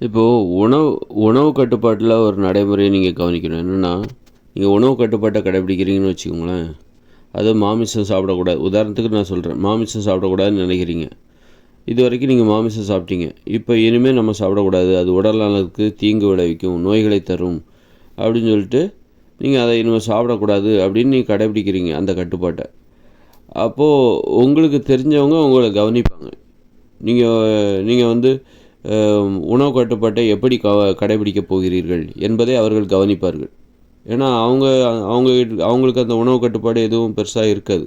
இப்போது உணவு கட்டுப்பாட்டில் ஒரு நடைமுறையை நீங்கள் கவனிக்கணும். என்னென்னா, நீங்கள் உணவு கட்டுப்பாட்டை கடைப்பிடிக்கிறீங்கன்னு வச்சுக்கோங்களேன். அது மாமிசம் சாப்பிடக்கூடாது. உதாரணத்துக்கு நான் சொல்கிறேன், மாமிசம் சாப்பிடக்கூடாதுன்னு நினைக்கிறீங்க. இது வரைக்கும் நீங்கள் மாமிசம் சாப்பிட்டீங்க. இப்போ இனிமேல் நம்ம சாப்பிடக்கூடாது, அது உடல் நலத்துக்கு தீங்கு விளைவிக்கும், நோய்களை தரும் அப்படின்னு சொல்லிட்டு நீங்கள் அதை இனிமேல் சாப்பிடக்கூடாது அப்படின்னு நீங்கள் கடைப்பிடிக்கிறீங்க அந்த கட்டுப்பாட்டை. அப்போது உங்களுக்கு தெரிஞ்சவங்க உங்களை கவனிப்பாங்க. நீங்கள் வந்து உணவு கட்டுப்பாட்டை எப்படி கடைபிடிக்கப் போகிறீர்கள் என்பதை அவர்கள் கவனிப்பார்கள். ஏன்னா அவங்களுக்கு அந்த உணவு கட்டுப்பாடு எதுவும் பெருசாக இருக்காது.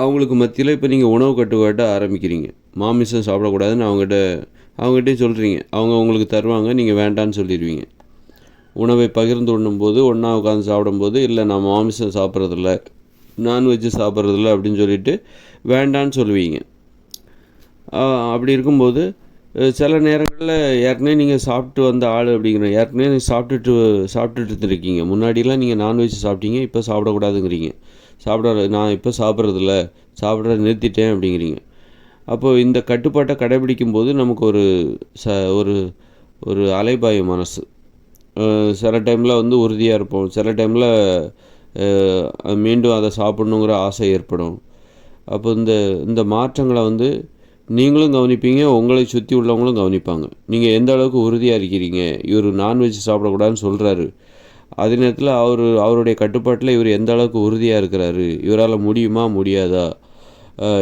அவங்களுக்கு மத்தியில் இப்போ நீங்கள் உணவு கட்டுப்பாட்டை ஆரம்பிக்கிறீங்க. மாமிசம் சாப்பிடக்கூடாதுன்னு அவங்ககிட்டையும் சொல்கிறீங்க. அவங்க உங்களுக்கு தருவாங்க, நீங்கள் வேண்டான்னு சொல்லிடுவீங்க. உணவை பகிர்ந்து உண்ணும்போது, ஒன்றா உட்காந்து சாப்பிடும்போது, இல்லை நான் மாமிசம் சாப்பிட்றதில்ல, நான்வெஜ்ஜு சாப்பிட்றதில்ல அப்படின்னு சொல்லிவிட்டு வேண்டான்னு சொல்லுவீங்க. அப்படி இருக்கும்போது சில நேரங்களில் ஏற்கனவே நீங்கள் சாப்பிட்டு வந்த ஆள் ஏற்கனவே நீங்கள் சாப்பிட்டுட்டு இருந்துருக்கீங்க. முன்னாடிலாம் நீங்கள் நான்வெஜ் சாப்பிட்டீங்க, இப்போ சாப்பிடக்கூடாதுங்கிறீங்க. நான் இப்போ சாப்பிட்றத நிறுத்திட்டேன் அப்படிங்கிறீங்க. அப்போது இந்த கட்டுப்பாட்டை கடைபிடிக்கும் போது நமக்கு ஒரு ஒரு அலைபாயும் மனசு. சில டைமில் வந்து உறுதியாக இருப்போம், சில டைமில் மீண்டும் அதை சாப்பிட்ணுங்கிற ஆசை ஏற்படும். அப்போ இந்த மாற்றங்களை வந்து நீங்களும் கவனிப்பீங்க, உங்களை சுற்றி உள்ளவங்களும் கவனிப்பாங்க. நீங்கள் எந்த அளவுக்கு உறுதியாக இருக்கிறீங்க. இவர் நான்வெஜ் சாப்பிடக்கூடாதுன்னு சொல்கிறாரு, அதே நேரத்தில் அவருடைய கட்டுப்பாட்டில் இவர் எந்த அளவுக்கு உறுதியாக இருக்கிறாரு, இவரால் முடியுமா முடியாதா.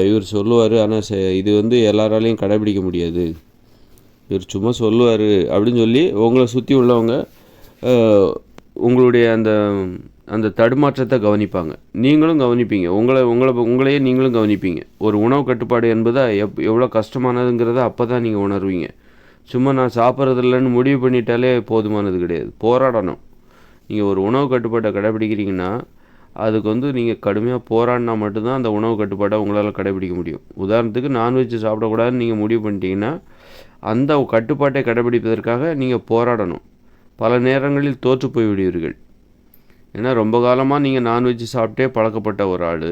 இவர் சொல்லுவார், ஆனால் இது வந்து எல்லாராலையும் கடைபிடிக்க முடியாது, இவர் சும்மா சொல்லுவார் அப்படின்னு சொல்லி உங்களை சுற்றி உள்ளவங்க உங்களுடைய அந்த அந்த தடுமாற்றத்தை கவனிப்பாங்க. நீங்களும் கவனிப்பீங்க, உங்களையே நீங்களும் கவனிப்பீங்க. ஒரு உணவு கட்டுப்பாடு என்பது எவ்வளோ கஷ்டமானதுங்கிறத அப்போ தான் நீங்கள் உணர்வீங்க. சும்மா நான் சாப்பிட்றதில்லன்னு முடிவு பண்ணிட்டாலே போதுமானது கிடையாது, போராடணும். நீங்கள் ஒரு உணவு கட்டுப்பாட்டை கடைபிடிக்கிறீங்கன்னா அதுக்கு வந்து நீங்கள் கடுமையாக போராடினா மட்டும்தான் அந்த உணவு கட்டுப்பாட்டை உங்களால் கடைபிடிக்க முடியும். உதாரணத்துக்கு நான்வெஜ் சாப்பிடக்கூடாதுன்னு நீங்கள் முடிவு பண்ணிட்டீங்கன்னா அந்த கட்டுப்பாட்டை கடைபிடிப்பதற்காக நீங்கள் போராடணும். பல நேரங்களில் தோற்று போய் விடுவீர்கள். ஏன்னா ரொம்ப காலமாக நீங்கள் நான்வெஜ் சாப்பிட்டே பழக்கப்பட்ட ஒரு ஆள்.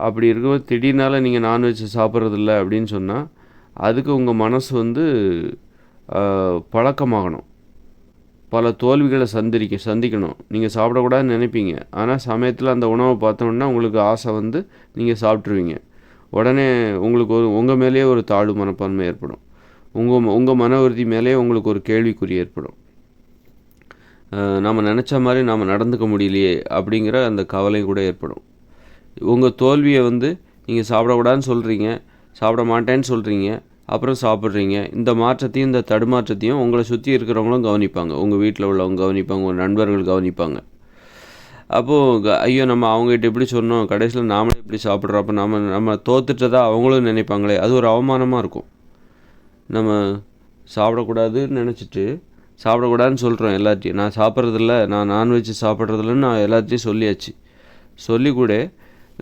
அப்படி இருக்கும்போது திடீர்னால நீங்கள் நான்வெஜ் சாப்பிட்றதில்ல அப்படின்னு சொன்னால் அதுக்கு உங்கள் மனசு வந்து பழக்கமாகணும். பல தோல்விகளை சந்திக்கணும். நீங்கள் சாப்பிடக்கூடாதுன்னு நினைப்பீங்க, ஆனால் சமயத்தில் அந்த உணவை பார்த்தோன்னா உங்களுக்கு ஆசை வந்து நீங்கள் சாப்பிட்ருவீங்க. உடனே உங்களுக்கு உங்கள் மேலேயே ஒரு தாழ்வு மனப்பான்மை ஏற்படும். உங்கள் மன உறுதி மேலேயே உங்களுக்கு ஒரு கேள்விக்குறி ஏற்படும். நாம் நினச்ச மாதிரி நாம் நடந்துக்க முடியலையே அப்படிங்கிற அந்த கவலை கூட ஏற்படும். உங்கள் தோல்வியை வந்து நீங்கள் சாப்பிடக்கூடாதுன்னு சொல்கிறீங்க, சாப்பிட மாட்டேன்னு சொல்கிறீங்க, அப்புறம் சாப்பிட்றீங்க. இந்த மாற்றத்தையும் இந்த தடுமாற்றத்தையும் உங்களை சுற்றி இருக்கிறவங்களும் கவனிப்பாங்க. உங்கள் வீட்டில் உள்ளவங்க கவனிப்பாங்க, உங்கள் நண்பர்கள் கவனிப்பாங்க. அப்போது ஐயோ நம்ம அவங்ககிட்ட இப்படி சொன்னோம், கடைசியில் நாமளே இப்படி சாப்பிட்றோம், அப்போ நம்ம தோத்துட்டதா அவங்களும் நினைப்பாங்களே, அது ஒரு அவமானமாக இருக்கும். நம்ம சாப்பிடக்கூடாதுன்னு நினச்சிட்டு சாப்பிடக்கூடாதுன்னு சொல்கிறோம் எல்லாத்தையும். நான் சாப்பிட்றதில்ல, நான் நான்வெஜ் சாப்பிட்றதில்லன்னு நான் எல்லாத்தையும் சொல்லியாச்சு. சொல்லி கூட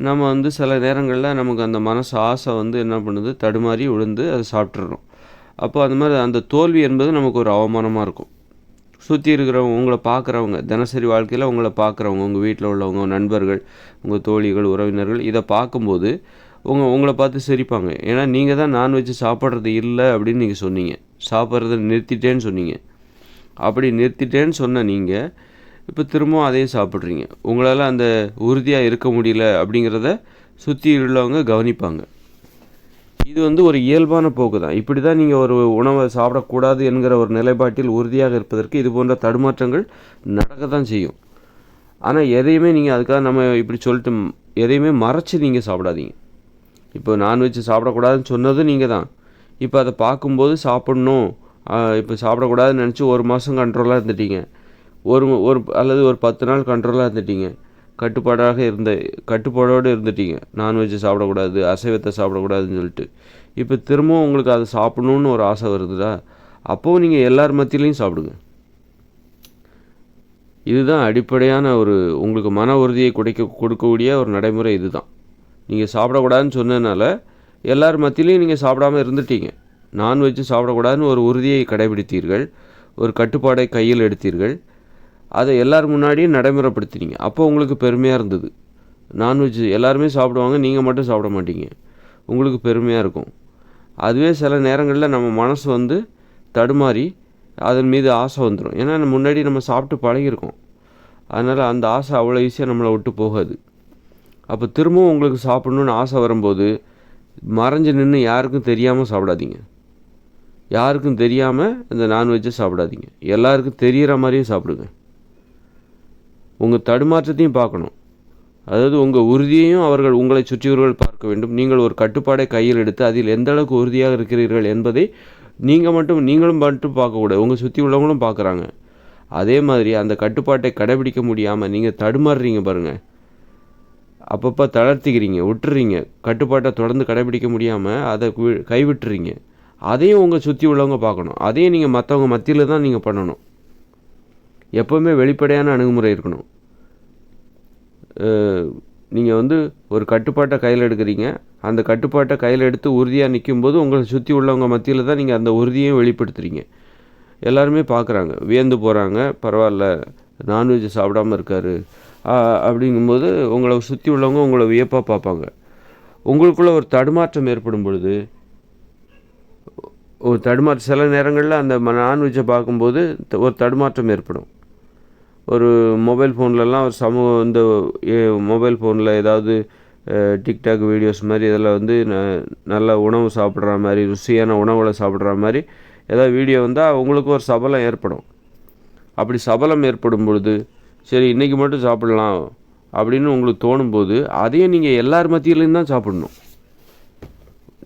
நம்ம வந்து சில நேரங்களில் நமக்கு அந்த மனசு ஆசை வந்து என்ன பண்ணுது, தடுமாறி விழுந்து அதை சாப்பிட்றோம். அப்போ அந்த மாதிரி அந்த தோல்வி என்பது நமக்கு ஒரு அவமானமாக இருக்கும். சுற்றி இருக்கிறவங்க, உங்களை பார்க்குறவங்க, தினசரி வாழ்க்கையில் உங்களை பார்க்குறவங்க, உங்கள் வீட்டில் உள்ளவங்க, நண்பர்கள், உங்கள் தோழிகள், உறவினர்கள் இதை பார்க்கும்போது உங்களை பார்த்து சிரிப்பாங்க. ஏன்னா நீங்கள் தான் நான்வெஜ் சாப்பிட்றது இல்லை அப்படின்னு நீங்கள் சொன்னீங்க, சாப்பிட்றத நிறுத்திட்டேன்னு சொன்னீங்க. அப்படி நிறுத்திட்டேன்னு சொன்ன நீங்கள் இப்போ திரும்பவும் அதையே சாப்பிட்றீங்க. உங்களால் அந்த உறுதியாக இருக்க முடியல அப்படிங்கிறத சுற்றி உள்ளவங்க கவனிப்பாங்க. இது வந்து ஒரு இயல்பான போக்கு தான். இப்படி தான் நீங்கள் ஒரு உணவை சாப்பிடக்கூடாது என்கிற ஒரு நிலைப்பாட்டில் உறுதியாக இருப்பதற்கு இது போன்ற தடுமாற்றங்கள் நடக்க தான் செய்யும். ஆனால் எதையுமே நீங்கள் அதுக்காக நம்ம இப்படி சொல்லிட்டு எதையுமே மறைச்சி நீங்கள் சாப்பிடாதீங்க. இப்போ நான்வெஜ் சாப்பிடக்கூடாதுன்னு சொன்னதும் நீங்கள் தான். இப்போ அதை பார்க்கும்போது சாப்பிட்ணும், இப்போ சாப்பிடக்கூடாதுன்னு நினச்சி ஒரு மாதம் கண்ட்ரோலாக இருந்துட்டீங்க, அல்லது ஒரு 10 நாள் கண்ட்ரோலாக இருந்துட்டீங்க, கட்டுப்பாடோடு இருந்துட்டீங்க. நான்வெஜ் சாப்பிடக்கூடாது, அசைவத்தை சாப்பிடக்கூடாதுன்னு சொல்லிட்டு இப்போ திரும்பவும் உங்களுக்கு அதை சாப்பிட்ணுன்னு ஒரு ஆசை வருதுதா, அப்போது நீங்கள் எல்லார் மத்தியிலையும் சாப்பிடுங்க. இதுதான் அடிப்படையான உங்களுக்கு மன உறுதியை கொடுக்கக்கூடிய ஒரு நடைமுறை. இதுதான் நீங்கள் சாப்பிடக்கூடாதுன்னு சொன்னதுனால எல்லார் மத்தியிலையும் நீங்கள் சாப்பிடாமல் இருந்துட்டீங்க. நான்வெஜ்ஜு சாப்பிடக்கூடாதுன்னு ஒரு உறுதியை கடைபிடித்தீர்கள், ஒரு கட்டுப்பாடை கையில் எடுத்தீர்கள், அதை எல்லார் முன்னாடியும் நடைமுறைப்படுத்தினீங்க. அப்போ உங்களுக்கு பெருமையாக இருந்தது. நான்வெஜ் எல்லாருமே சாப்பிடுவாங்க, நீங்கள் மட்டும் சாப்பிட மாட்டீங்க, உங்களுக்கு பெருமையாக இருக்கும். அதுவே சில நேரங்களில் நம்ம மனசு வந்து தடுமாறி அதன் மீது ஆசை வந்துடும். ஏன்னா முன்னாடி நம்ம சாப்பிட்டு பழகியிருக்கோம். அதனால் அந்த ஆசை அவ்வளோ ஈஸியாக நம்மளை விட்டு போகாது. அப்போ திரும்பவும் உங்களுக்கு சாப்பிட்ணுன்னு ஆசை வரும்போது மறைஞ்சு நின்று யாருக்கும் தெரியாமல் சாப்பிடாதீங்க. யாருக்கும் தெரியாமல் இந்த நான்வெஜ்ஜை சாப்பிடாதீங்க. எல்லாருக்கும் தெரிகிற மாதிரியே சாப்பிடுங்க. உங்கள் தடுமாற்றத்தையும் பார்க்கணும். அதாவது உங்கள் உறுதியையும் அவர்கள் உங்களை சுற்றியவர்கள் பார்க்க வேண்டும். நீங்கள் ஒரு கட்டுப்பாடை கையில் எடுத்து அதில் எந்த அளவுக்கு உறுதியாக இருக்கிறீர்கள் என்பதை நீங்களும் மட்டும் பார்க்கக்கூடாது, உங்கள் சுற்றி உள்ளவங்களும் பார்க்குறாங்க. அதே மாதிரி அந்த கட்டுப்பாட்டை கடைபிடிக்க முடியாமல் நீங்கள் தடுமாறுறீங்க பாருங்கள், அப்பப்போ தளர்த்திக்கிறீங்க, விட்டுறீங்க, கட்டுப்பாட்டை தொடர்ந்து கடைபிடிக்க முடியாமல் அதை கைவிட்டுறீங்க. அதையும் உங்கள் சுற்றி உள்ளவங்க பார்க்கணும். அதையும் நீங்கள் மற்றவங்க மத்தியில் தான் நீங்கள் பண்ணணும். எப்போவுமே வெளிப்படையான அணுகுமுறை இருக்கணும். நீங்கள் ஒரு கட்டுப்பாட்டை கையில் எடுக்கிறீங்க, அந்த கட்டுப்பாட்டை கையில் எடுத்து உறுதியாக நிற்கும்போது உங்களை சுற்றி உள்ளவங்க மத்தியில் தான் நீங்கள் அந்த உறுதியையும் வெளிப்படுத்துகிறீங்க. எல்லாருமே பார்க்குறாங்க, வியந்து போகிறாங்க. பரவாயில்ல, நான்வெஜ் சாப்பிடாமல் இருக்கார் அப்படிங்கும்போது உங்களை சுற்றி உள்ளவங்க உங்களை வியப்பாக பார்ப்பாங்க. உங்களுக்குள்ளே ஒரு தடுமாற்றம் ஏற்படும் பொழுது, சில நேரங்களில் அந்த நான்வெஜ்ஜை பார்க்கும்போது ஒரு தடுமாற்றம் ஏற்படும். ஒரு மொபைல் ஃபோன்லலாம் இந்த மொபைல் ஃபோனில் ஏதாவது டிக்டாக் வீடியோஸ் மாதிரி இதில் நல்ல உணவு சாப்பிட்ற மாதிரி, ருசியான உணவுகளை சாப்பிட்ற மாதிரி ஏதாவது வீடியோ வந்தால் அவங்களுக்கு ஒரு சபலம் ஏற்படும். அப்படி சபலம் ஏற்படும் பொழுது சரி இன்றைக்கி மட்டும் சாப்பிட்லாம் அப்படின்னு உங்களுக்கு தோணும்போது அதையும் நீங்கள் எல்லார் மத்தியிலையும் தான் சாப்பிடணும்.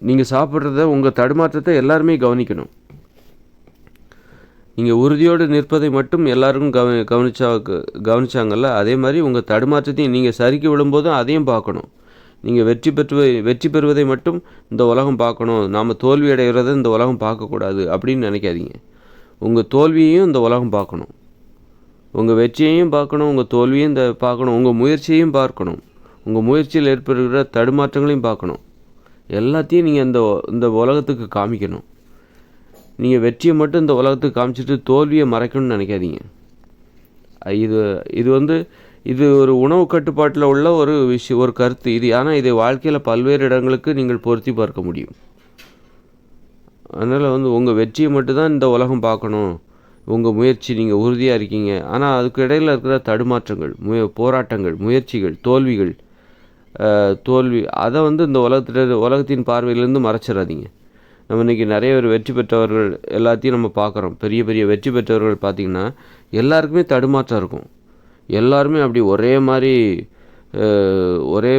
நீங்கள் சாப்பிட்றத உங்கள் தடுமாற்றத்தை எல்லாருமே கவனிக்கணும். நீங்கள் உறுதியோடு நிற்பதை மட்டும் எல்லாருக்கும் கவனிச்சாங்கல்ல, அதே மாதிரி உங்கள் தடுமாற்றத்தையும் நீங்கள் சறுக்கி விழும்போதும் அதையும் பார்க்கணும். நீங்கள் வெற்றி பெறுவதை மட்டும் இந்த உலகம் பார்க்கணும், நாம் தோல்வி அடைகிறத இந்த உலகம் பார்க்கக்கூடாது அப்படின்னு நினைக்காதீங்க. உங்கள் தோல்வியையும் இந்த உலகம் பார்க்கணும், உங்கள் வெற்றியையும் பார்க்கணும், உங்கள் தோல்வியும் பார்க்கணும், உங்கள் முயற்சியையும் பார்க்கணும், உங்கள் முயற்சியில் ஏற்படுகிற தடுமாற்றங்களையும் பார்க்கணும். எல்லாத்தையும் நீங்கள் இந்த உலகத்துக்கு காமிக்கணும். நீங்கள் வெற்றியை மட்டும் இந்த உலகத்துக்கு காமிச்சிட்டு தோல்வியை மறைக்கணும்னு நினைக்காதீங்க. இது ஒரு உணவு கட்டுப்பாட்டில் உள்ள ஒரு கருத்து இது. ஆனால் இதை வாழ்க்கையில் பல்வேறு இடங்களுக்கு நீங்கள் பொருத்தி பார்க்க முடியும். அதனால் உங்கள் வெற்றியை மட்டும்தான் இந்த உலகம் பார்க்கணும். உங்கள் முயற்சி, நீங்கள் உறுதியாக இருக்கீங்க, ஆனால் அதுக்கு இடையில் இருக்கிற தடுமாற்றங்கள், போராட்டங்கள், முயற்சிகள், தோல்வி அதை இந்த உலகத்தின் பார்வையிலேருந்து மறைச்சிடாதீங்க. நம்ம இன்றைக்கி நிறைய பேர் வெற்றி பெற்றவர்கள் எல்லாத்தையும் நம்ம பார்க்குறோம். பெரிய பெரிய வெற்றி பெற்றவர்கள் பார்த்திங்கன்னா எல்லாருக்குமே தடுமாற்றம் இருக்கும். எல்லாருமே அப்படி ஒரே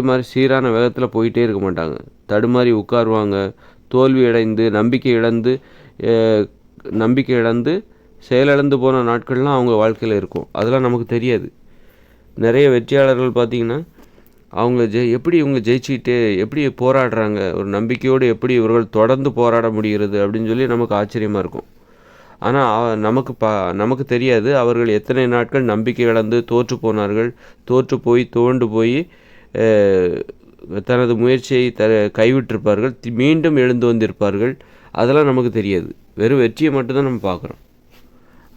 மாதிரி சீரான வேகத்தில் போயிட்டே இருக்க மாட்டாங்க. தடுமாறி உட்காருவாங்க, தோல்வி அடைந்து நம்பிக்கை இழந்து செயலிழந்து போன நாட்கள்லாம் அவங்க வாழ்க்கையில் இருக்கும். அதெல்லாம் நமக்கு தெரியாது. நிறைய வெற்றியாளர்கள் பார்த்திங்கன்னா எப்படி இவங்க ஜெயிச்சுக்கிட்டே எப்படி போராடுறாங்க, ஒரு நம்பிக்கையோடு எப்படி இவர்கள் தொடர்ந்து போராட முடிகிறது அப்படின்னு சொல்லி நமக்கு ஆச்சரியமாக இருக்கும். ஆனால் நமக்கு தெரியாது அவர்கள் எத்தனை நாட்கள் நம்பிக்கை இழந்து தோற்று போனார்கள், துவண்டு போய் தனது முயற்சியை கைவிட்டிருப்பார்கள், மீண்டும் எழுந்து வந்திருப்பார்கள். அதெல்லாம் நமக்கு தெரியாது. வெறும் வெற்றியை மட்டும்தான் நம்ம பார்க்குறோம்.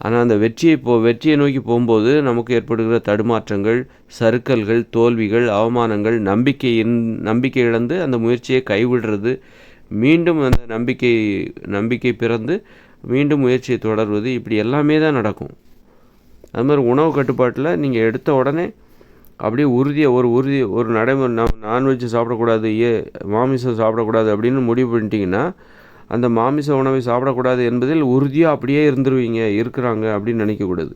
ஆனால் அந்த வெற்றியை நோக்கி போகும்போது நமக்கு ஏற்படுகிற தடுமாற்றங்கள், சறுக்கல்கள், தோல்விகள், அவமானங்கள், நம்பிக்கை இழந்து அந்த முயற்சியை கைவிடுறது, மீண்டும் அந்த நம்பிக்கை பிறந்து மீண்டும் முயற்சியை தொடர்வது, இப்படி எல்லாமே தான் நடக்கும். அது மாதிரி உணவு கட்டுப்பாட்டில் நீங்கள் எடுத்த உடனே அப்படியே ஒரு நடைமுறை, நான்வெஜ் சாப்பிடக்கூடாது, மாமிசம் சாப்பிடக்கூடாது அப்படின்னு முடிவு பண்ணிட்டீங்கன்னா அந்த மாமிச உணவை சாப்பிடக்கூடாது என்பதில் உறுதியாக அப்படியே இருக்கிறாங்க அப்படின்னு நினைக்கக்கூடாது.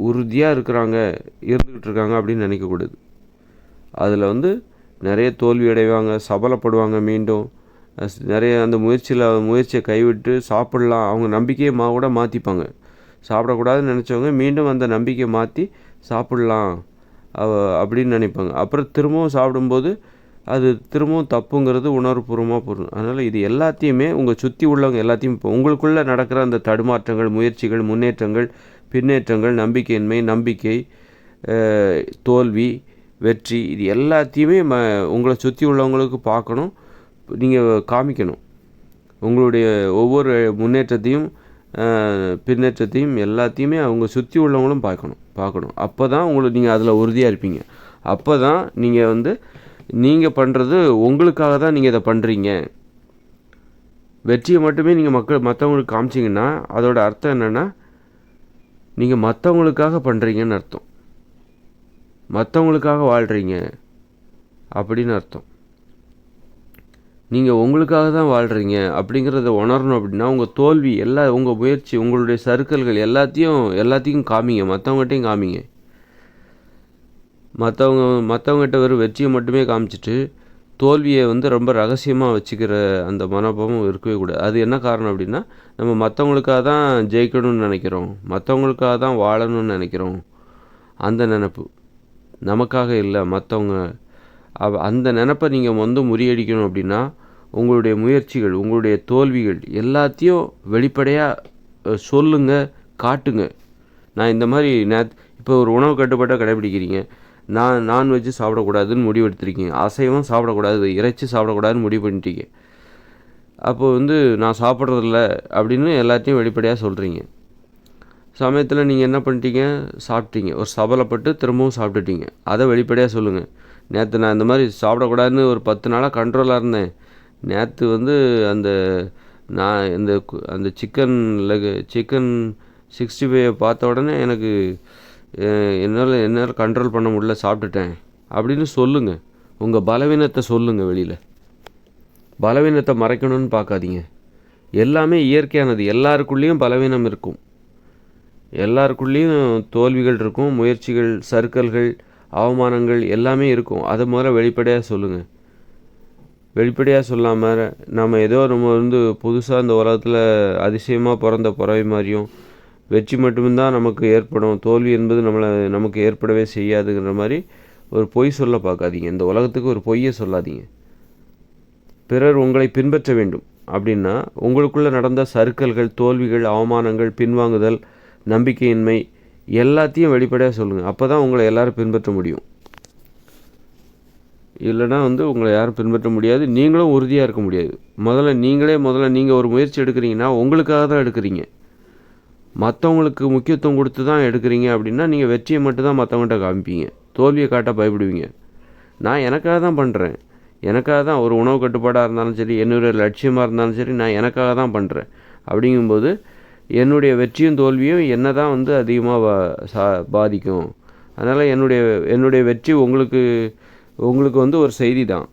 உறுதியாக இருந்துக்கிட்டு இருக்காங்க அப்படின்னு நினைக்கக்கூடாது. அதில் நிறைய தோல்வி அடைவாங்க, சபலப்படுவாங்க. மீண்டும் நிறைய அந்த முயற்சியை கைவிட்டு சாப்பிட்லாம், அவங்க நம்பிக்கையை கூட மாற்றிப்பாங்க. சாப்பிடக்கூடாதுன்னு நினச்சவங்க மீண்டும் அந்த நம்பிக்கையை மாற்றி சாப்பிட்லாம் அப்படின்னு நினைப்பாங்க. அப்புறம் திரும்பவும் சாப்பிடும்போது அது திரும்பவும் தப்புங்கிறது உணர்வுபூர்வமாக போகும். அதனால் இது எல்லாத்தையுமே உங்கள் சுற்றி உள்ளவங்க எல்லாத்தையும் உங்களுக்குள்ளே நடக்கிற அந்த தடுமாற்றங்கள், முயற்சிகள், முன்னேற்றங்கள், பின்னேற்றங்கள், நம்பிக்கை, தோல்வி, வெற்றி, இது எல்லாத்தையுமே உங்களை சுற்றி உள்ளவங்களுக்கு பார்க்கணும், நீங்கள் காமிக்கணும். உங்களுடைய ஒவ்வொரு முன்னேற்றத்தையும் பின்னேற்றத்தையும் எல்லாத்தையுமே அவங்க சுற்றி உள்ளவங்களும் பார்க்கணும். அப்போ தான் நீங்கள் அதில் உறுதியாக இருப்பீங்க. அப்போ தான் நீங்கள் பண்ணுறது உங்களுக்காக தான் நீங்கள் இதை பண்ணுறீங்க, வெற்றியை மட்டுமே நீங்கள் மற்றவங்களுக்கு காமிச்சிங்கன்னா அதோட அர்த்தம் என்னென்னா நீங்கள் மற்றவங்களுக்காக பண்ணுறீங்கன்னு அர்த்தம். மற்றவங்களுக்காக வாழ்கிறீங்க அப்படின்னு அர்த்தம். நீங்கள் உங்களுக்காக தான் வாழ்கிறீங்க அப்படிங்கிறத உணரணும். அப்படின்னா உங்கள் தோல்வி உங்கள் முயற்சி, உங்களுடைய சறுக்கல்கள் எல்லாத்தையும் காமிங்க, மற்றவங்ககிட்டையும் காமிங்க. மற்றவங்ககிட்ட வெறும் வெற்றியை மட்டுமே காமிச்சிட்டு தோல்வியை ரொம்ப ரகசியமாக வச்சுக்கிற அந்த மனோபாவம் இருக்கவே கூடாது. அது என்ன காரணம் அப்படின்னா, நம்ம மற்றவங்களுக்காக தான் ஜெயிக்கணும்னு நினைக்கிறோம், மற்றவங்களுக்காக தான் வாழணும்னு நினைக்கிறோம். அந்த நினப்பு நமக்காக இல்லை, மற்றவங்க. அந்த நினப்பை நீங்கள் முறியடிக்கணும் அப்படின்னா உங்களுடைய முயற்சிகள், உங்களுடைய தோல்விகள் எல்லாத்தையும் வெளிப்படையாக சொல்லுங்கள், காட்டுங்க. நான் இந்த மாதிரி இப்போ ஒரு உணவு கட்டுப்பாட்டாக கடைபிடிக்கிறீங்க. நான்வெஜ்ஜு சாப்பிடக்கூடாதுன்னு முடிவு எடுத்திருக்கீங்க. அசைவம் சாப்பிடக்கூடாது, இறைச்சி சாப்பிடக்கூடாதுன்னு முடிவு பண்ணிட்டீங்க. அப்போது நான் சாப்பிட்றதில்ல அப்படின்னு எல்லாத்தையும் வெளிப்படையாக சொல்கிறீங்க. சமயத்தில் நீங்கள் என்ன பண்ணிட்டீங்க, சாப்பிட்டீங்க, ஒரு சபலப்பட்டு திரும்பவும் சாப்பிட்டுட்டீங்க. அதை வெளிப்படையாக சொல்லுங்கள். நேற்று நான் இந்த மாதிரி சாப்பிடக்கூடாதுன்னு ஒரு 10 நாளாக கண்ட்ரோலாக இருந்தேன். நேற்று அந்த நான் அந்த சிக்கன் 65 பார்த்த உடனே எனக்கு என்னால் கண்ட்ரோல் பண்ண முடியல, சாப்பிட்டுட்டேன் அப்படின்னு சொல்லுங்கள். உங்கள் பலவீனத்தை சொல்லுங்கள். வெளியில் பலவீனத்தை மறைக்கணும்னு பார்க்காதீங்க. எல்லாமே இயற்கையானது. எல்லாருக்குள்ளேயும் பலவீனம் இருக்கும், எல்லாருக்குள்ளேயும் தோல்விகள் இருக்கும், முயற்சிகள், சறுக்கல்கள், அவமானங்கள் எல்லாமே இருக்கும். அதை முதல்ல வெளிப்படையாக சொல்லுங்கள். வெளிப்படையாக சொல்லாமல் நம்ம புதுசாக இந்த உலகத்தில் அதிசயமாக பிறந்த பறவை மாதிரியும் வெற்றி மட்டும்தான் நமக்கு ஏற்படும், தோல்வி என்பது நமக்கு ஏற்படவே செய்யாதுங்கிற மாதிரி ஒரு பொய் சொல்ல பார்க்காதீங்க. இந்த உலகத்துக்கு ஒரு பொய்யை சொல்லாதீங்க. பிறர் உங்களை பின்பற்ற வேண்டும் அப்படின்னா உங்களுக்குள்ளே நடந்த சறுக்கல்கள், தோல்விகள், அவமானங்கள், பின்வாங்குதல், நம்பிக்கையின்மை எல்லாத்தையும் வெளிப்படையாக சொல்லுங்கள். அப்போ தான் உங்களை எல்லோரும் பின்பற்ற முடியும். இல்லைனா உங்களை யாரும் பின்பற்ற முடியாது, நீங்களும் உறுதியாக இருக்க முடியாது. முதல்ல நீங்கள் ஒரு முயற்சி எடுக்கிறீங்கன்னா உங்களுக்காக தான் எடுக்கிறீங்க. மற்றவங்களுக்கு முக்கியத்துவம் கொடுத்து தான் எடுக்கிறீங்க அப்படின்னா நீங்கள் வெற்றியை மட்டும்தான் மற்றவங்கள்ட்ட காமிப்பீங்க, தோல்வியை காட்ட பயப்படுவீங்க. நான் எனக்காக தான் பண்ணுறேன், எனக்காக தான் ஒரு உணவு கட்டுப்பாடாக இருந்தாலும் சரி, என்னுடைய லட்சியமாக இருந்தாலும் சரி, நான் எனக்காக தான் பண்ணுறேன். அப்படிங்கும்போது என்னுடைய வெற்றியும் தோல்வியும் என்ன தான் அதிகமாக பாதிக்கும். அதனால் என்னுடைய வெற்றி உங்களுக்கு ஒரு செய்தி தான்,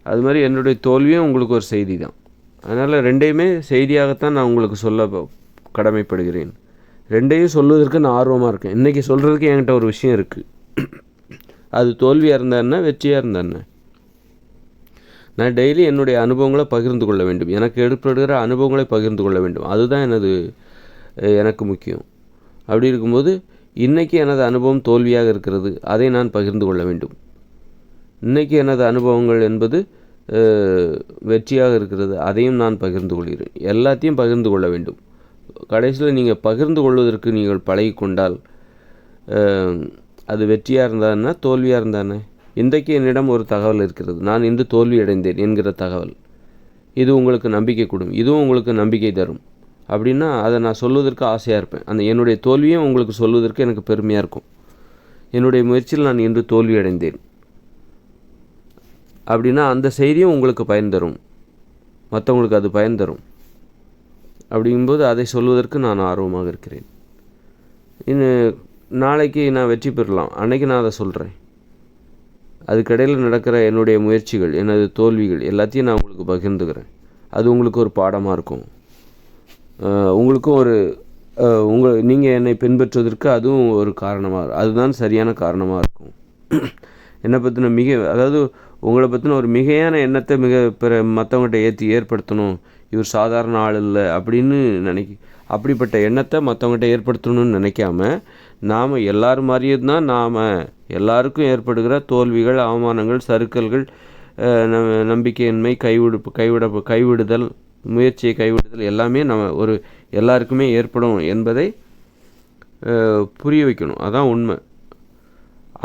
அது மாதிரி என்னுடைய தோல்வியும் உங்களுக்கு ஒரு செய்தி தான். அதனால் ரெண்டையுமே செய்தியாகத்தான் நான் உங்களுக்கு சொல்ல கடமைப்படுகிறேன். ரெண்டையும் சொல்வதற்கு நான் ஆர்வமாக இருக்கேன். இன்றைக்கி சொல்கிறதுக்கு என்கிட்ட ஒரு விஷயம் இருக்குது. அது தோல்வியாக இருந்தா என்ன, வெற்றியாக இருந்தா என்ன. நான் டெய்லி என்னுடைய அனுபவங்களை பகிர்ந்து கொள்ள வேண்டும், எனக்கு ஏற்படுகிற அனுபவங்களை பகிர்ந்து கொள்ள வேண்டும். அதுதான் எனக்கு முக்கியம். அப்படி இருக்கும்போது இன்றைக்கி எனது அனுபவம் தோல்வியாக இருக்கிறது, அதை நான் பகிர்ந்து கொள்ள வேண்டும். இன்றைக்கி எனது அனுபவங்கள் என்பது வெற்றியாக இருக்கிறது, அதையும் நான் பகிர்ந்து கொள்கிறேன். எல்லாத்தையும் பகிர்ந்து கொள்ள வேண்டும். கடைசியில் நீங்கள் பகிர்ந்து கொள்வதற்கு நீங்கள் பழகி கொண்டால் அது வெற்றியாக இருந்தானே, தோல்வியாக இருந்தானே. இன்றைக்கு என்னிடம் ஒரு தகவல் இருக்கிறது, நான் இன்று தோல்வி அடைந்தேன் என்கிற தகவல். இது உங்களுக்கு நம்பிக்கை கொடுக்கும், இதுவும் உங்களுக்கு நம்பிக்கை தரும். அப்படின்னா அதை நான் சொல்வதற்கு ஆசையாக இருப்பேன். என்னுடைய தோல்வியும் உங்களுக்கு சொல்வதற்கு எனக்கு பெருமையாக இருக்கும். என்னுடைய முயற்சியில் நான் இன்று தோல்வி அடைந்தேன் அப்படின்னா அந்த செய்தியும் உங்களுக்கு பயன் தரும், மற்றவங்களுக்கு அது பயன் தரும். அப்படிங்கும்போது அதை சொல்வதற்கு நான் ஆர்வமாக இருக்கிறேன். நாளைக்கு நான் வெற்றி பெறலாம், அன்றைக்கி நான் அதை சொல்கிறேன். அதுக்கடையில் நடக்கிற என்னுடைய முயற்சிகள், எனது தோல்விகள் எல்லாத்தையும் நான் உங்களுக்கு பகிர்ந்துக்கிறேன். அது உங்களுக்கு ஒரு பாடமாக இருக்கும். உங்களுக்கும் நீங்கள் என்னை பின்பற்றுவதற்கு அதுவும் ஒரு காரணமாக, அதுதான் சரியான காரணமாக இருக்கும். என்னை பற்றின அதாவது உங்களை பற்றின ஒரு மிகையான எண்ணத்தை மற்றவங்கள்ட்ட ஏற்படுத்தணும், இவர் சாதாரண ஆள் இல்லை அப்படின்னு அப்படிப்பட்ட எண்ணத்தை மற்றவங்கள்ட்ட ஏற்படுத்தணும்னு நினைக்காம, நாம் எல்லோரும் மாதிரியும் தான் எல்லாருக்கும் ஏற்படுகிற தோல்விகள், அவமானங்கள், சறுக்கல்கள், நம்பிக்கையின்மை, கைவிடுதல், முயற்சியை கைவிடுதல் எல்லாமே எல்லாருக்குமே ஏற்படும் என்பதை புரிய வைக்கணும். அதான் உண்மை.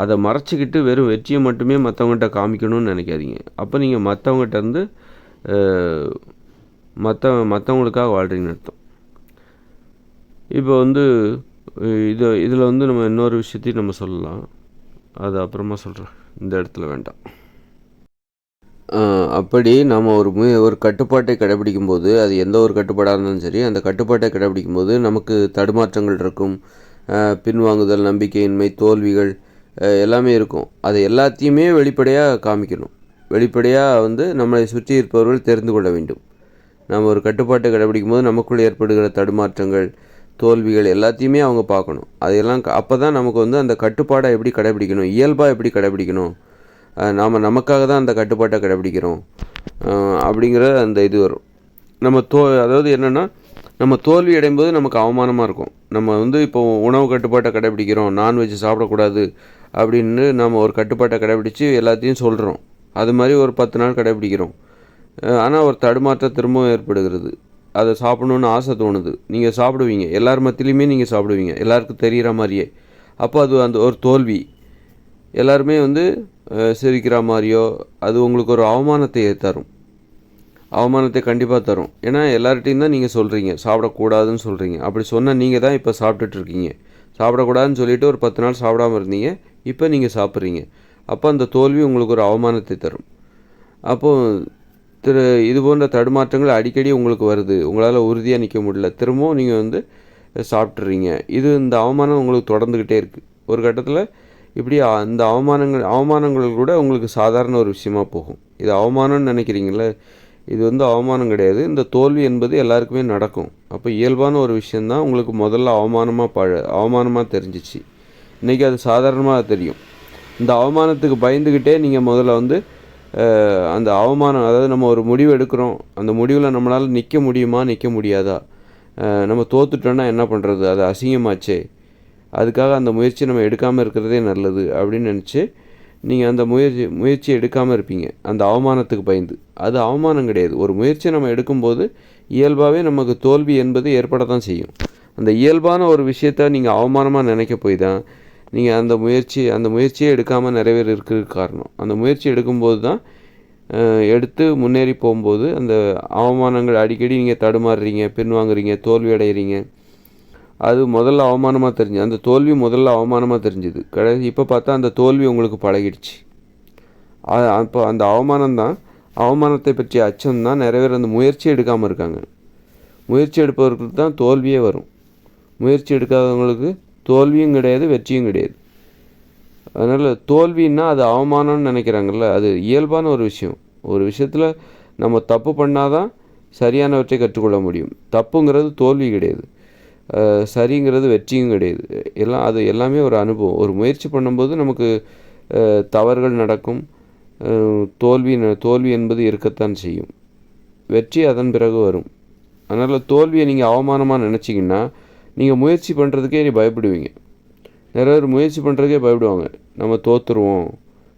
அதை மறைச்சிக்கிட்டு வெறும் வெற்றியை மட்டுமே மற்றவங்கள்ட்ட காமிக்கணும்னு நினைக்காதீங்க. அப்போ நீங்கள் மற்றவங்ககிட்ட மற்றவங்களுக்காக வாழ்கிறீங்கன்னு அர்த்தம். இப்போ இதில் நம்ம இன்னொரு விஷயத்தையும் நம்ம சொல்லலாம், அது அப்புறமா சொல்கிறேன், இந்த இடத்துல வேண்டாம். அப்படி நம்ம ஒரு கட்டுப்பாட்டை கடைபிடிக்கும்போது, அது எந்த ஒரு கட்டுப்பாடாக இருந்தாலும் சரி, அந்த கட்டுப்பாட்டை கடைபிடிக்கும்போது நமக்கு தடுமாற்றங்கள் இருக்கும். பின்வாங்குதல், நம்பிக்கையின்மை, தோல்விகள் எல்லாமே இருக்கும். அது எல்லாத்தையுமே வெளிப்படையாக காமிக்கணும். வெளிப்படையாக நம்மளை சுற்றி இருப்பவர்கள் தெரிந்து கொள்ள வேண்டும். நம்ம ஒரு கட்டுப்பாட்டை கடைபிடிக்கும்போது நமக்குள் ஏற்படுகிற தடுமாற்றங்கள், தோல்விகள் எல்லாத்தையுமே அவங்க பார்க்கணும். அதையெல்லாம் அப்போ தான் நமக்கு அந்த கட்டுப்பாடை எப்படி கடைபிடிக்கணும், இயல்பாக எப்படி கடைபிடிக்கணும், நாம் நமக்காக தான் அந்த கட்டுப்பாட்டை கடைபிடிக்கிறோம் அப்படிங்கிற அந்த இது வரும். நம்ம அதாவது என்னென்னா, நம்ம தோல்வி அடையும்போது நமக்கு அவமானமாக இருக்கும். நம்ம இப்போ உணவு கட்டுப்பாட்டை கடைபிடிக்கிறோம், நான்வெஜ் சாப்பிடக்கூடாது அப்படின்னு நம்ம ஒரு கட்டுப்பாட்டை கடைபிடித்து எல்லாத்தையும் சொல்கிறோம். அது மாதிரி ஒரு 10 நாள் கடைபிடிக்கிறோம். ஆனால் ஒரு தடுமாற்றம் திரும்பவும் ஏற்படுகிறது. அதை சாப்பிடணுன்னு ஆசை தோணுது. நீங்கள் சாப்பிடுவீங்க, எல்லார் மத்தியிலையுமே நீங்கள் சாப்பிடுவீங்க, எல்லாருக்கும் தெரிகிற மாதிரியே. அப்போ அது அந்த ஒரு தோல்வி. எல்லாருமே சிரிக்கிற மாதிரியோ அது உங்களுக்கு ஒரு அவமானத்தை தரும். அவமானத்தை கண்டிப்பாக தரும். ஏன்னா எல்லார்கிட்டையும் தான் நீங்கள் சொல்கிறீங்க, சாப்பிடக்கூடாதுன்னு சொல்கிறீங்க. அப்படி சொன்னால் நீங்கள் தான் இப்போ சாப்பிட்டுட்ருக்கீங்க. சாப்பிடக்கூடாதுன்னு சொல்லிவிட்டு ஒரு 10 நாள் சாப்பிடாமல் இருந்தீங்க, இப்போ நீங்கள் சாப்பிட்றீங்க. அப்போ அந்த தோல்வி உங்களுக்கு ஒரு அவமானத்தை தரும். அப்போது இது போன்ற தடுமாற்றங்கள் அடிக்கடி உங்களுக்கு வருது, உங்களால் உறுதியாக நிற்க முடியல, திரும்பவும் நீங்கள் சாப்பிட்றீங்க. இந்த அவமானம் உங்களுக்கு தொடர்ந்துக்கிட்டே இருக்குது. ஒரு கட்டத்தில் இப்படி அந்த அவமானங்கள் கூட உங்களுக்கு சாதாரண ஒரு விஷயமா போகும். இது அவமானம்னு நினைக்கிறீங்களே, இது அவமானம் கிடையாது. இந்த தோல்வி என்பது எல்லாருக்குமே நடக்கும். அப்போ இயல்பான ஒரு விஷயந்தான் உங்களுக்கு முதல்ல அவமானமாக தெரிஞ்சிச்சு. இன்றைக்கி அது சாதாரணமாக தெரியும். இந்த அவமானத்துக்கு பயந்துக்கிட்டே நீங்கள் முதல்ல அந்த அவமானம், அதாவது நம்ம ஒரு முடிவு எடுக்கிறோம், அந்த முடிவில் நம்மளால் நிற்க முடியுமா நிற்க முடியாதா, நம்ம தோத்துட்டோன்னா என்ன பண்ணுறது, அது அசிங்கமாச்சே, அதுக்காக அந்த முயற்சி நம்ம எடுக்காமல் இருக்கிறதே நல்லது அப்படின்னு நினச்சி நீங்கள் அந்த முயற்சி எடுக்காமல் இருப்பீங்க, அந்த அவமானத்துக்கு பயந்து. அது அவமானம் கிடையாது. ஒரு முயற்சியை நம்ம எடுக்கும்போது இயல்பாகவே நமக்கு தோல்வி என்பது ஏற்பட தான் செய்யும். அந்த இயல்பான ஒரு விஷயத்த நீங்கள் அவமானமாக நினைக்க போய் தான் நீங்கள் அந்த முயற்சியை எடுக்காமல் நிறைவேற இருக்கிறதுக்கு காரணம். அந்த முயற்சி எடுக்கும்போது தான் எடுத்து முன்னேறி போகும்போது அந்த அவமானங்கள் அடிக்கடி நீங்கள் தடுமாறுறீங்க, பின்வாங்குறீங்க, தோல்வி அடைகிறீங்க. அது முதல்ல அவமானமாக தெரிஞ்சு, அந்த தோல்வி முதல்ல அவமானமாக தெரிஞ்சுது. இப்போ பார்த்தா அந்த தோல்வி உங்களுக்கு பழகிடுச்சு. அப்போ அந்த அவமானத்தை பற்றிய அச்சம்தான் நிறைய பேர் அந்த முயற்சி எடுக்காமல் இருக்காங்க. முயற்சி எடுப்பவர்களுக்கு தான் தோல்வியே வரும். முயற்சி எடுக்காதவங்களுக்கு தோல்வியும் கிடையாது, வெற்றியும் கிடையாது. அதனால் தோல்வின்னா அது அவமானம்னு நினைக்கிறாங்கல்ல, அது இயல்பான ஒரு விஷயம். ஒரு விஷயத்தில் நம்ம தப்பு பண்ணால் தான் சரியானவற்றை கற்றுக்கொள்ள முடியும். தப்புங்கிறது தோல்வி கிடையாது, சரிங்கிறது வெற்றியும் கிடையாது. அது எல்லாமே ஒரு அனுபவம். ஒரு முயற்சி பண்ணும்போது நமக்கு தவறுகள் நடக்கும். தோல்வி என்பது இருக்கத்தான் செய்யும். வெற்றி அதன் பிறகு வரும். அதனால் தோல்வியை நீங்கள் அவமானமாக நினச்சிங்கன்னா நீங்கள் முயற்சி பண்ணுறதுக்கே பயப்படுவீங்க. நிறைய பேர் முயற்சி பண்ணுறதுக்கே பயப்படுவாங்க. நம்ம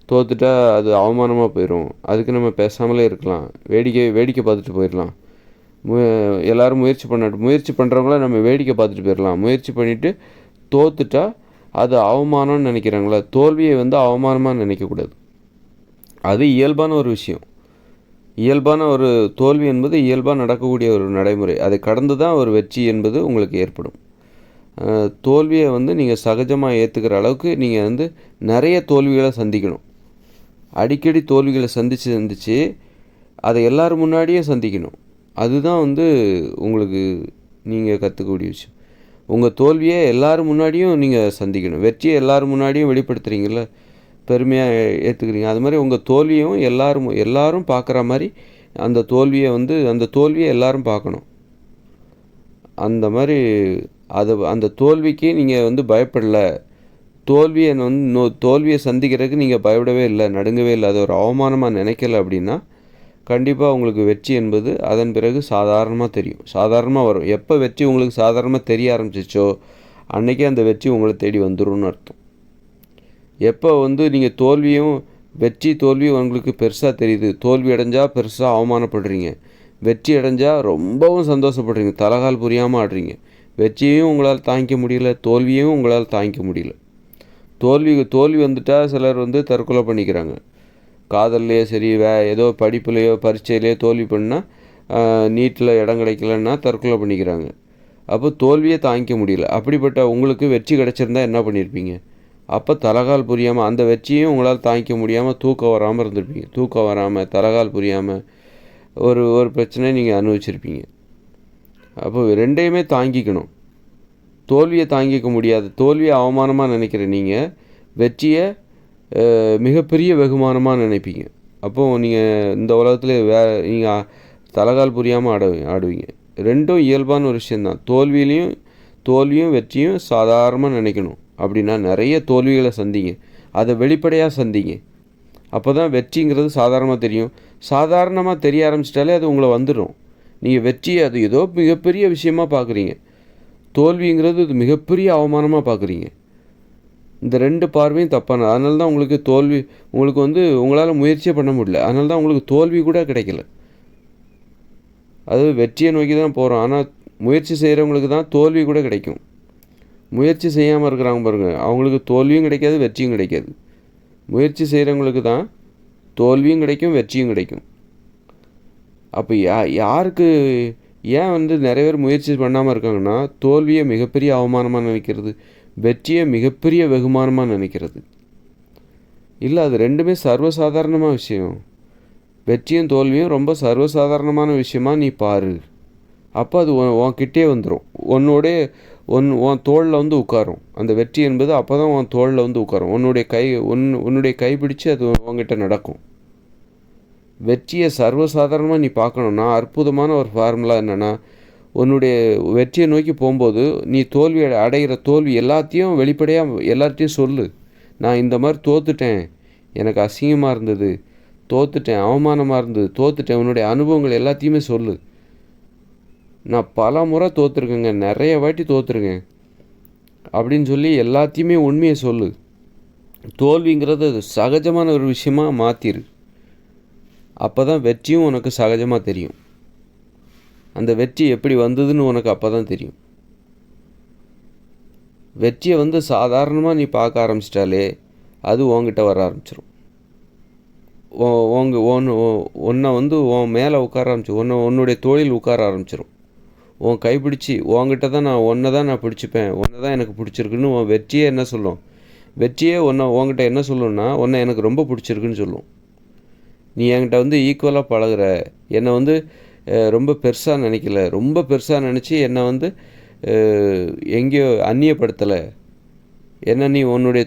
தோத்துட்டா அது அவமானமாக போயிடும், அதுக்கு நம்ம பேசாமலே இருக்கலாம், வேடிக்கை பார்த்துட்டு போயிடலாம், எல்லோரும் முயற்சி பண்ணுறவங்கள நம்ம வேடிக்கை பார்த்துட்டு போயிடலாம். முயற்சி பண்ணிவிட்டு தோத்துட்டா அது அவமானம்னு நினைக்கிறாங்களா, தோல்வியை அவமானமாக நினைக்கக்கூடாது. அது இயல்பான ஒரு விஷயம். இயல்பான ஒரு தோல்வி என்பது இயல்பாக நடக்கக்கூடிய ஒரு நடைமுறை. அதை கடந்து தான் ஒரு வெற்றி என்பது உங்களுக்கு ஏற்படும். தோல்வியை நீங்கள் சகஜமாக ஏற்றுக்கிற அளவுக்கு நீங்கள் நிறைய தோல்விகளை சந்திக்கணும். அடிக்கடி தோல்விகளை சந்தித்து அதை எல்லோரும் முன்னாடியே சந்திக்கணும். அதுதான் உங்களுக்கு நீங்கள் கற்றுக்கக்கூடிய விஷயம். உங்கள் தோல்வியை எல்லோரும் முன்னாடியும் நீங்கள் சந்திக்கணும். வெற்றியை எல்லோரும் முன்னாடியும் வெளிப்படுத்துகிறீங்கள, பெருமையாக ஏற்றுக்கிறீங்க. அது மாதிரி உங்கள் தோல்வியும் எல்லோரும் பார்க்குற மாதிரி அந்த தோல்வியை எல்லோரும் பார்க்கணும். அந்த மாதிரி அந்த தோல்விக்கு நீங்கள் பயப்படலை, தோல்வியை சந்திக்கிறதுக்கு நீங்கள் பயப்படவே இல்லை, நடுங்கவே இல்லை, அது ஒரு அவமானமாக நினைக்கல அப்படின்னா கண்டிப்பாக உங்களுக்கு வெற்றி என்பது அதன் பிறகு சாதாரணமாக தெரியும், சாதாரணமாக வரும். எப்போ வெற்றி உங்களுக்கு சாதாரணமாக தெரிய ஆரம்பிச்சிச்சோ அன்றைக்கே அந்த வெற்றி உங்களை தேடி வந்துடும்னு அர்த்தம். எப்போ நீங்கள் தோல்வி உங்களுக்கு பெருசாக தெரியுது, தோல்வி அடைஞ்சால் பெருசாக அவமானப்படுறீங்க, வெற்றி அடைஞ்சால் ரொம்பவும் சந்தோஷப்படுறீங்க, தலகால் புரியாமல் ஆடுறீங்க. வெற்றியையும் உங்களால் தாங்கிக்க முடியல, தோல்வியையும் உங்களால் தாங்கிக்க முடியல. தோல்வி வந்துட்டால் சிலர் தற்கொலை பண்ணிக்கிறாங்க. காதல்லையோ சரி, ஏதோ படிப்புலையோ பரீட்சையிலையோ தோல்வி பண்ணால், நீட்டில் இடம் கிடைக்கலன்னா தற்கொலை பண்ணிக்கிறாங்க. அப்போ தோல்வியை தாங்கிக்க முடியல. அப்படிப்பட்ட உங்களுக்கு வெற்றி கிடச்சிருந்தா என்ன பண்ணியிருப்பீங்க? அப்போ தலைகால் புரியாமல் அந்த வெற்றியும் உங்களால் தாங்கிக்க முடியாமல் தூக்கம் வராமல் இருந்திருப்பீங்க. தூக்கம் வராமல் தலைகால் புரியாமல் ஒரு ஒரு பிரச்சனையை நீங்கள் அனுபவிச்சிருப்பீங்க. அப்போ ரெண்டையுமே தாங்கிக்கணும். தோல்வியை தாங்கிக்க முடியாது. தோல்வியை அவமானமாக நினைக்கிற நீங்கள் வெற்றியை மிகப்பெரிய வெகுமானமாக நினைப்பீங்க. அப்போது நீங்கள் இந்த உலகத்தில் நீங்கள் தலைகால் புரியாமல் ஆடுவீங்க. ரெண்டும் இயல்பான ஒரு விஷயந்தான். தோல்வியும் வெற்றியும் சாதாரணமாக நினைக்கணும். அப்படின்னா நிறைய தோல்விகளை சந்திங்க, அதை வெளிப்படையாக சந்திங்க. அப்போ தான் வெற்றிங்கிறது சாதாரணமாக தெரியும். சாதாரணமாக தெரிய ஆரம்பிச்சிட்டாலே அது உங்களை வந்துடும். நீங்கள் வெற்றியை அது ஏதோ மிகப்பெரிய விஷயமாக பார்க்குறீங்க, தோல்விங்கிறது இது மிகப்பெரிய அவமானமாக பார்க்குறீங்க. இந்த ரெண்டு பார்வையும் தப்பான. அதனால தான் உங்களுக்கு தோல்வி, உங்களுக்கு உங்களால் முயற்சியே பண்ண முடியல. அதனால தான் உங்களுக்கு தோல்வி கூட கிடைக்கல. அது வெற்றியை நோக்கி தான் போகிறோம். ஆனால் முயற்சி செய்கிறவங்களுக்கு தான் தோல்வி கூட கிடைக்கும். முயற்சி செய்யாமல் இருக்கிறாங்க பாருங்கள், அவங்களுக்கு தோல்வியும் கிடைக்காது, வெற்றியும் கிடைக்காது. முயற்சி செய்கிறவங்களுக்கு தான் தோல்வியும் கிடைக்கும், வெற்றியும் கிடைக்கும். அப்போ யாருக்கு ஏன் நிறைய பேர் முயற்சி பண்ணாமல் இருக்காங்கன்னா, தோல்வியை மிகப்பெரிய அவமானமாக நினைக்கிறது, வெற்றியை மிகப்பெரிய வெகுமானமாக நினைக்கிறது. இல்லை, அது ரெண்டுமே சர்வசாதாரணமான விஷயம். வெற்றியும் தோல்வியும் ரொம்ப சர்வசாதாரணமான விஷயமா நீ பாரு. அப்போ அது உன்கிட்டே வந்துடும், உன் தோளில் உட்காரும். அந்த வெற்றி என்பது அப்போ தான் உன் தோளில் உட்காரும். உன்னுடைய கை பிடிச்சு அது உன்கிட்ட நடக்கும். வெற்றியை சர்வசாதாரணமாக நீ பார்க்கணுன்னா அற்புதமான ஒரு ஃபார்முலா என்னென்னா, உன்னுடைய வெற்றியை நோக்கி போகும்போது நீ அடைகிற தோல்வி எல்லாத்தையும் வெளிப்படையாக எல்லார்ட்டையும் சொல்லு. நான் இந்த மாதிரி தோத்துட்டேன், எனக்கு அசிங்கமாக இருந்தது, தோத்துட்டேன், அவமானமாக இருந்தது, தோத்துட்டேன், உன்னுடைய அனுபவங்கள் எல்லாத்தையுமே சொல்லு. நான் பல முறை தோற்றுருக்கேங்க, நிறைய வாட்டி தோற்றுருக்கேன் அப்படின்னு சொல்லி எல்லாத்தையுமே உண்மையை சொல்லு. தோல்விங்கிறது அது சகஜமான ஒரு விஷயமாக மாற்றிரு. அப்போ தான் வெற்றியும் உனக்கு சகஜமாக தெரியும். அந்த வெற்றி எப்படி வந்ததுன்னு உனக்கு அப்போ தான் தெரியும். வெற்றியை சாதாரணமாக நீ பார்க்க ஆரம்பிச்சிட்டாலே அது உன்கிட்ட வர ஆரம்பிச்சிடும். உன்னை உன் மேலே உட்கார உன்னுடைய தோளில் உட்கார ஆரம்பிச்சிடும். உன் கைப்பிடிச்சி உன்கிட்ட தான் ஒன்றை தான் நான் பிடிச்சிப்பேன், ஒன்றை தான் எனக்கு பிடிச்சிருக்குன்னு உன் வெற்றியே என்ன சொல்லும்? வெற்றியே உன்கிட்ட என்ன சொல்லணும்னா, உன்னை எனக்கு ரொம்ப பிடிச்சிருக்குன்னு சொல்லும். நீ என்கிட்ட ஈக்குவலாக பழகுற, என்னை ரொம்ப பெருசாக நினைக்கல, ரொம்ப பெருசாக நினச்சி என்னை எங்கேயோ அந்நியப்படுத்தலை, என்ன நீ உன்னுடைய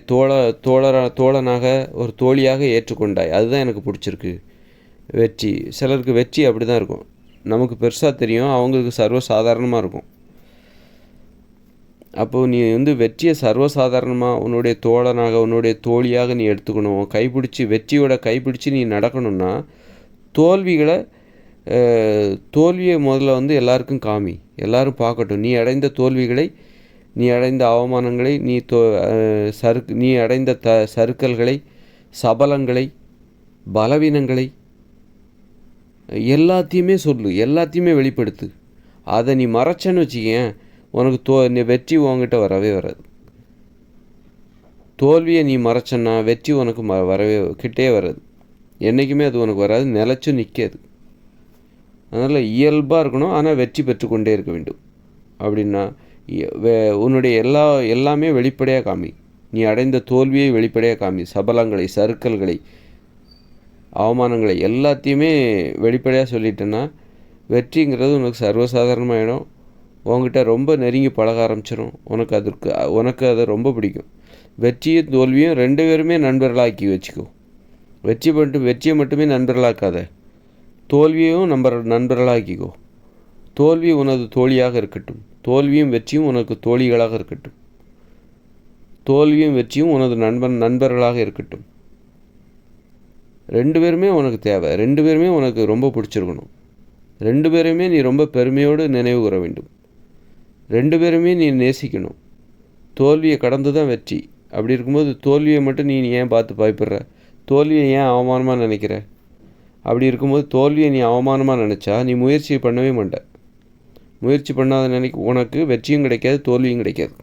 தோழனாக ஒரு தோழியாக ஏற்றுக்கொண்டாய், அதுதான் எனக்கு பிடிச்சிருக்கு. வெற்றி சிலருக்கு வெற்றி அப்படி தான் இருக்கும். நமக்கு பெருசாக தெரியும், அவங்களுக்கு சர்வசாதாரணமாக இருக்கும். அப்போது நீ வெற்றியை சர்வசாதாரணமாக உன்னுடைய தோழனாக உன்னுடைய தோழியாக நீ எடுத்துக்கணும். கைப்பிடிச்சி வெற்றியோட கைப்பிடிச்சி நீ நடக்கணும்னா தோல்வியை முதல்ல எல்லாருக்கும் காமி, எல்லாரும் பார்க்கட்டும். நீ அடைந்த தோல்விகளை, நீ அடைந்த அவமானங்களை, நீ அடைந்த சறுக்கல்களை, சபலங்களை, பலவீனங்களை எல்லாத்தையுமே சொல்லு, எல்லாத்தையுமே வெளிப்படுத்து. அதை நீ மறைச்சன்னு வச்சுக்கேன், உனக்கு வெற்றி உங்ககிட்ட வரவே வராது. தோல்வியை நீ மறைச்சன்னா வெற்றி உனக்கு கிட்டே வராது. என்றைக்குமே அது உனக்கு வராது, நிலச்சும் நிற்காது. அதனால் இயல்பாக இருக்கணும், ஆனால் வெற்றி பெற்றுக்கொண்டே இருக்க வேண்டும். அப்படின்னா உன்னுடைய எல்லாமே வெளிப்படையாக காமி. நீ அடைந்த தோல்வியை வெளிப்படையாக காமி. சபலங்களை, சறுக்கல்களை, அவமானங்களை எல்லாத்தையுமே வெளிப்படையாக சொல்லிட்டேன்னா வெற்றிங்கிறது உனக்கு சர்வசாதாரணமாகிடும். உங்ககிட்ட ரொம்ப நெருங்கி பழக ஆரம்பிச்சிடும். உனக்கு அது ரொம்ப பிடிக்கும். வெற்றியும் தோல்வியும் ரெண்டு பேருமே நண்பர்களாக்கி வச்சுக்கோ. வெற்றியை மட்டுமே நண்பர்களாக்காத, தோல்வியையும் நண்பர்களாக்கிக்கோ. தோல்வி உனது தோழியாக இருக்கட்டும், தோல்வியும் வெற்றியும் உனக்கு தோழிகளாக இருக்கட்டும். தோல்வியும் வெற்றியும் உனது நண்பர்களாக இருக்கட்டும். ரெண்டு பேருமே உனக்கு தேவை, ரெண்டு பேருமே உனக்கு ரொம்ப பிடிச்சிருக்கணும். ரெண்டு பேருமே நீ ரொம்ப பெருமையோடு நினைவு கூற வேண்டும். ரெண்டு பேருமே நீ நேசிக்கணும். தோல்வியை கடந்து தான் வெற்றி. அப்படி இருக்கும்போது தோல்வியை மட்டும் நீ ஏன் பார்த்து பயப்படுற? தோல்வியை ஏன் அவமானமாக நினைக்கிற? அப்படி இருக்கும்போது தோல்வியை நீ அவமானமாக நினச்சா நீ முயற்சி பண்ணவே மாட்ட. முயற்சி பண்ணாத உனக்கு வெற்றியும் கிடைக்காது, தோல்வியும் கிடைக்காது.